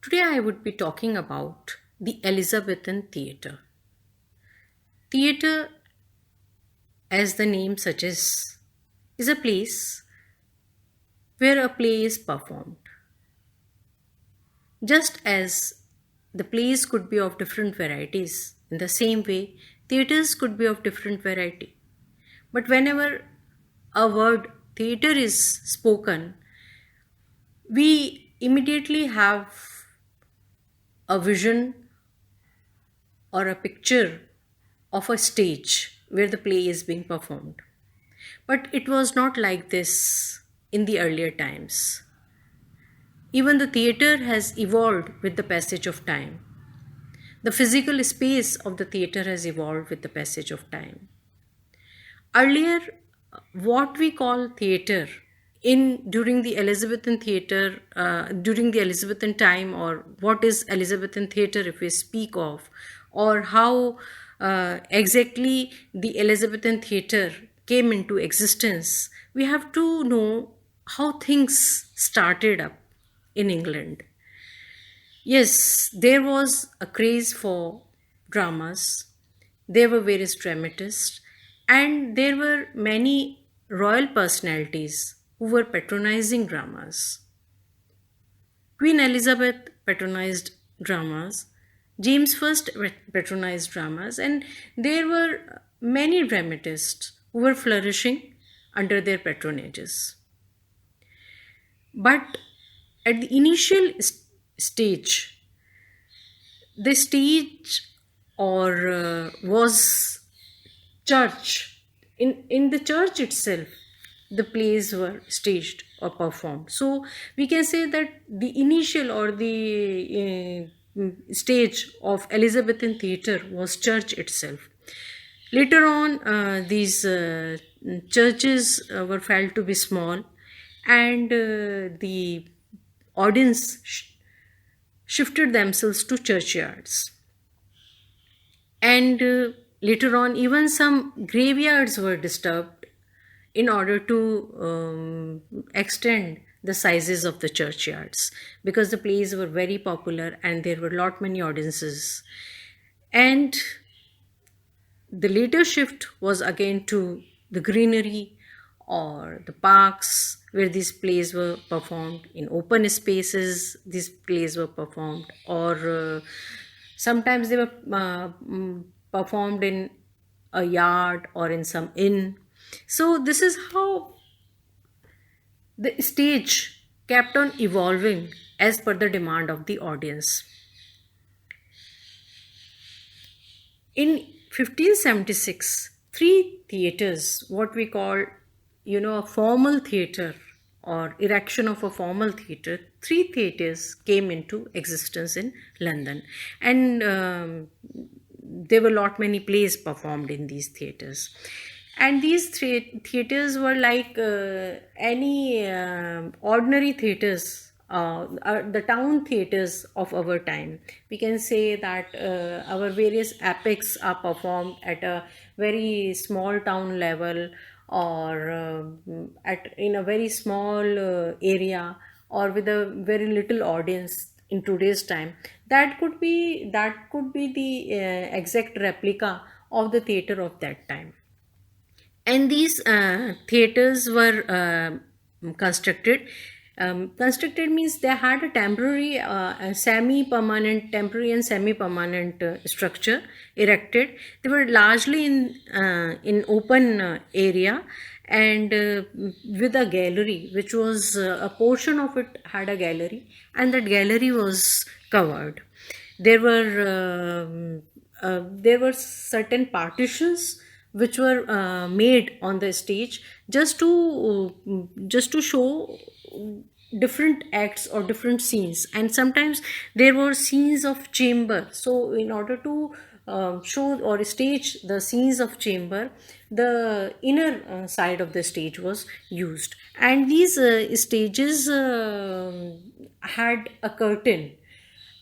Today I would be talking about the Elizabethan Theatre. Theatre, as the name suggests, is a place where a play is performed. Just as the plays could be of different varieties, in the same way, theatres could be of different variety. But whenever a word theatre is spoken, we immediately have a vision or a picture of a stage where the play is being performed. But it was not like this in the earlier times. Even the theatre has evolved with the passage of time. The physical space of the theatre has evolved with the passage of time. Earlier, what we call theatre in during the Elizabethan theatre, during the Elizabethan time, or what is Elizabethan theatre if we speak of, or how exactly the Elizabethan theatre came into existence, we have to know how things started up in England. Yes, there was a craze for dramas. There were various dramatists, and there were many royal personalities who were patronizing dramas. Queen Elizabeth patronized dramas, James I patronized dramas, and there were many dramatists who were flourishing under their patronages. But at the initial stage, the stage or was church. In the church itself, the plays were staged or performed. So we can say that the initial or the stage of Elizabethan theatre was church itself. Later on, these churches were felt to be small, and the audience shifted themselves to churchyards. And later on, even some graveyards were disturbed in order to extend the sizes of the churchyards, because the plays were very popular and there were lot many audiences. And the later shift was again to the greenery or the parks where these plays were performed. In open spaces these plays were performed, or sometimes they were performed in a yard or in some inn. So this is how the stage kept on evolving as per the demand of the audience. In 1576, three theatres, what we call, a formal theatre or erection of a formal theatre, three theatres came into existence in London. And there were lot many plays performed in these theatres. And these three theatres were like any ordinary theatres, the town theatres of our time. We can say that our various epics are performed at a very small town level, or at in a very small area, or with a very little audience in today's time. That could be the exact replica of the theater of that time. And these theaters were constructed. Constructed means they had a temporary, semi-permanent, temporary and semi-permanent structure erected. They were largely in open area, and with a gallery, which was a portion of it had a gallery, and that gallery was covered. There were certain partitions which were made on the stage just to show different acts or different scenes. And sometimes there were scenes of chamber, so in order to show or stage the scenes of chamber, the inner side of the stage was used. And these stages had a curtain,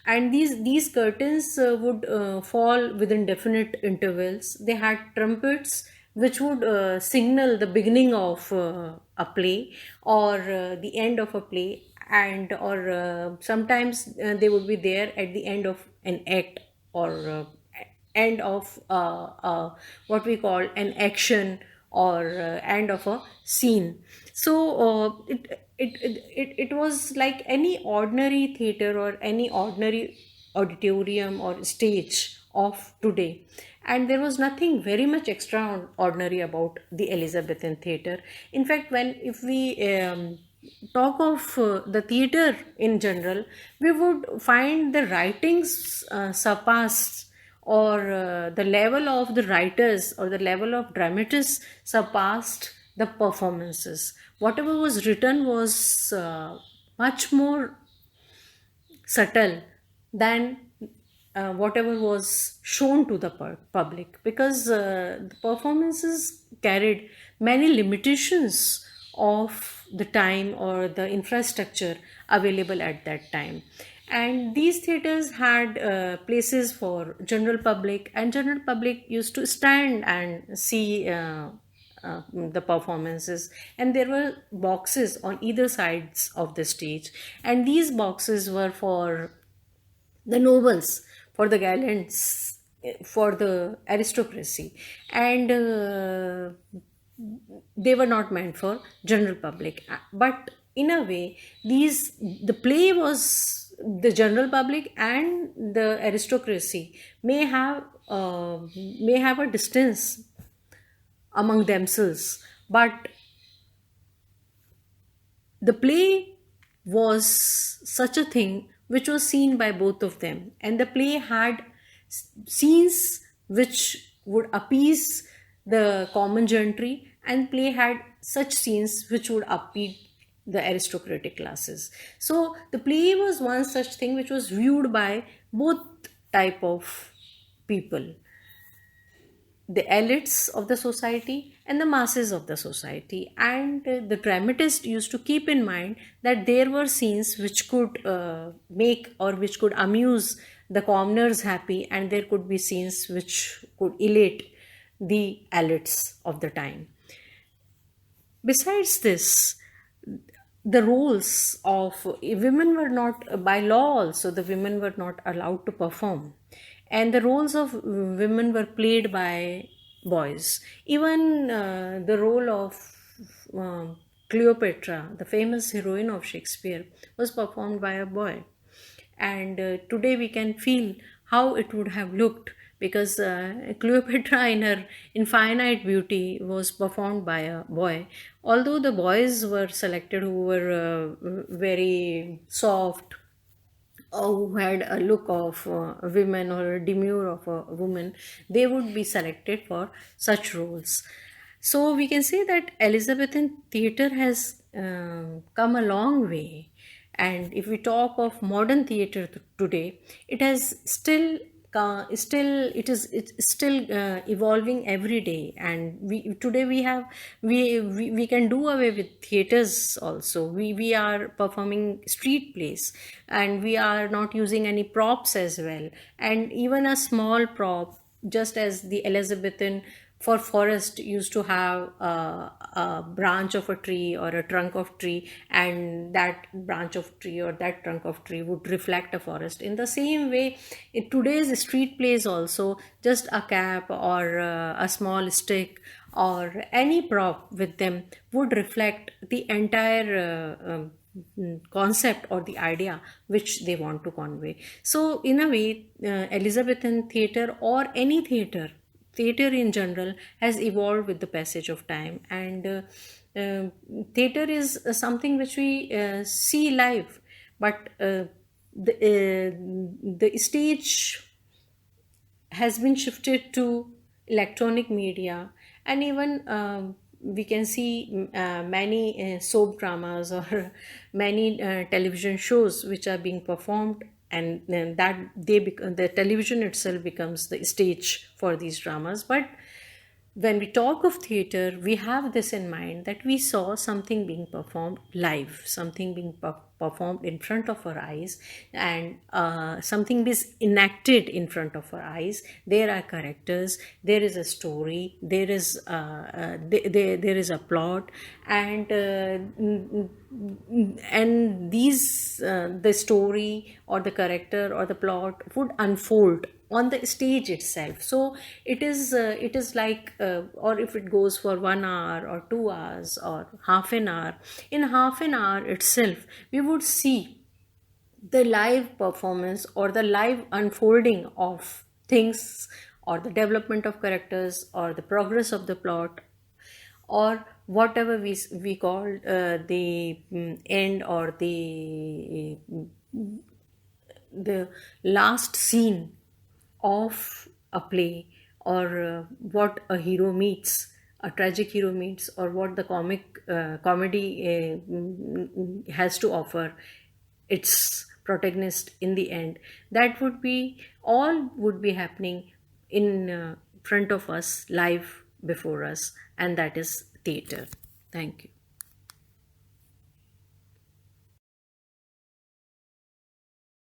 and these curtains would fall within definite intervals. They had trumpets which would signal the beginning of a play or the end of a play. and or sometimes they would be there at the end of an act, or end of what we call an action, or end of a scene. So it was like any ordinary theater or any ordinary auditorium or stage of today, and there was nothing very much extraordinary about the Elizabethan theater. In fact, when if we talk of the theater in general, we would find the writings surpassed, or the level of the writers or the level of dramatists surpassed the performances. Whatever was written was much more subtle than whatever was shown to the public, because the performances carried many limitations of the time or the infrastructure available at that time. And these theaters had places for general public, and general public used to stand and see the performances, and there were boxes on either sides of the stage, and these boxes were for the nobles, for the gallants, for the aristocracy, and they were not meant for general public. But in a way, these the play was the general public, and the aristocracy may have a distance among themselves, but the play was such a thing which was seen by both of them, and the play had scenes which would appease the common gentry, and play had such scenes which would appease the aristocratic classes. So the play was one such thing which was viewed by both type of people, the elites of the society and the masses of the society. And the dramatist used to keep in mind that there were scenes which could make or which could amuse the commoners happy, and there could be scenes which could elate the elites of the time. Besides this, the roles of women were not, by law also, the women were not allowed to perform, and the roles of women were played by boys. Even the role of Cleopatra, the famous heroine of Shakespeare, was performed by a boy. And today we can feel how it would have looked, because Cleopatra in her infinite beauty was performed by a boy. Although the boys were selected who were very soft, or who had a look of a women or a demure of a woman, they would be selected for such roles. So we can say that Elizabethan theatre has come a long way. And if we talk of modern theatre today, it has it's still evolving every day. And we today we have we can do away with theaters also. We are performing street plays, and we are not using any props as well. And even a small prop, just as the Elizabethan for forest used to have a branch of a tree or a trunk of tree, and that branch of tree or that trunk of tree would reflect a forest. In the same way, in today's street plays also, just a cap or a small stick or any prop with them would reflect the entire concept or the idea which they want to convey. So in a way, Elizabethan theatre or any theatre in general has evolved with the passage of time. And theatre is something which we see live, but the stage has been shifted to electronic media. And even we can see many soap dramas or many television shows which are being performed, and then that the television itself becomes the stage for these dramas. But when we talk of theater, we have this in mind, that we saw something being performed live, something being performed in front of our eyes, and something is enacted in front of our eyes. There are characters, there is a story, there is a plot, and these the story or the character or the plot would unfold on the stage itself. So it is like, or if it goes for 1 hour or 2 hours or half an hour, in half an hour itself we would see the live performance or the live unfolding of things, or the development of characters, or the progress of the plot, or whatever we call the end, or the last scene of a play, or what a hero meets, a tragic hero meets, or what the comedy has to offer its protagonist in the end. That would be all would be happening in front of us, live before us, and that is theater. Thank you.